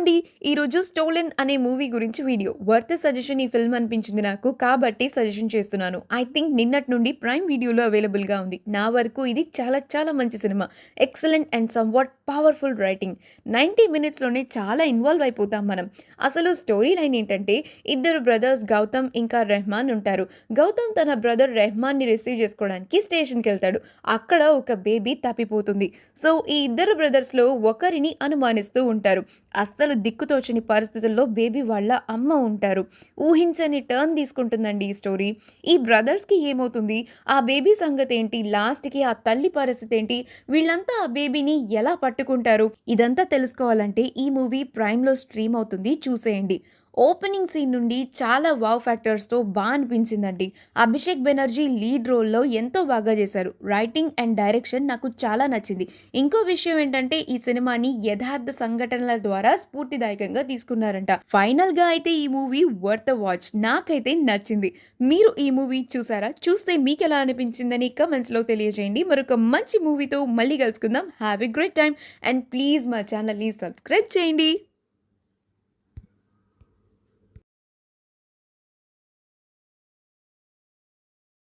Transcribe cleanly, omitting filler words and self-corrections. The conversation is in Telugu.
అండి. ఈరోజు 'స్టోలెన్' అనే మూవీ గురించి వీడియో. వర్త్ సజెషన్ ఈ ఫిల్మ్ అనిపించింది నాకు. కాబట్టి సజెషన్ చేస్తున్నాను. ఐ థింక్ నిన్నటి నుండి ప్రైమ్ వీడియోలో అవైలబుల్‌గా ఉంది. నా వరకు ఇది చాలా చాలా మంచి cinema. Excellent and somewhat powerful writing. 90 మినిట్స్‌లోనే చాలా ఇన్వాల్వ్ అయిపోతాం మనం. అసలు స్టోరీ లైన్ ఏంటంటే ఇద్దరు బ్రదర్స్ గౌతమ్ ఇంకా రెహమాన్ ఉంటారు. గౌతమ్ తన బ్రదర్ రెహమాన్‌ని రిసీవ్ చేసుకోవడానికి స్టేషన్‌కెళ్తాడు. అక్కడ ఒక బేబీ తప్పిపోతుంది. సో ఈ ఇద్దరు బ్రదర్స్‌లో ఒకరిని అనుమానిస్తూ ఉంటారు. అస్సలు దిక్కుతోచని పరిస్థితుల్లో బేబీ వాళ్ళ అమ్మ ఉంటారు. ఊహించని టర్న్ తీసుకుంటుందండి ఈ స్టోరీ. ఈ బ్రదర్స్‌కి ఏమవుతుంది? ఆ బేబీ సంగతేంటి? లాస్ట్‌కి ఆ తల్లి పరిస్థితేంటి? వీళ్ళంతా ఆ బేబీని ఎలా పట్టుకుంటారు? ఇదంతా తెలుసుకోవాలంటే ఈ మూవీ ప్రైమ్‌లో స్ట్రీమ్ అవుతుంది, చూసేయండి. ఓపెనింగ్ సీన్ నుండి చాలా వావ్ ఫ్యాక్టర్స్‌తో అనిపించిందండి. అభిషేక్ బెనర్జీ లీడ్ రోల్‌లో ఎంతో బాగా చేశారు. రైటింగ్ అండ్ డైరెక్షన్ నాకు చాలా నచ్చింది. ఇంకో విషయం ఏంటంటే ఈ సినిమాని యథార్థ సంఘటనల ద్వారా స్ఫూర్తిదాయకంగా తీసుకున్నారంట. ఫైనల్‌గా అయితే ఈ మూవీ వర్త్ ఎ వాచ్. నాకైతే నచ్చింది. మీరు ఈ మూవీ చూసారా? చూస్తే మీకెలా అనిపించిందని కామెంట్స్‌లో తెలియజేయండి. మరొక మంచి మూవీతో మళ్ళీ కలుసుకుందాం. Have a great time and please మా ఛానల్‌ని సబ్స్క్రైబ్ చేయండి.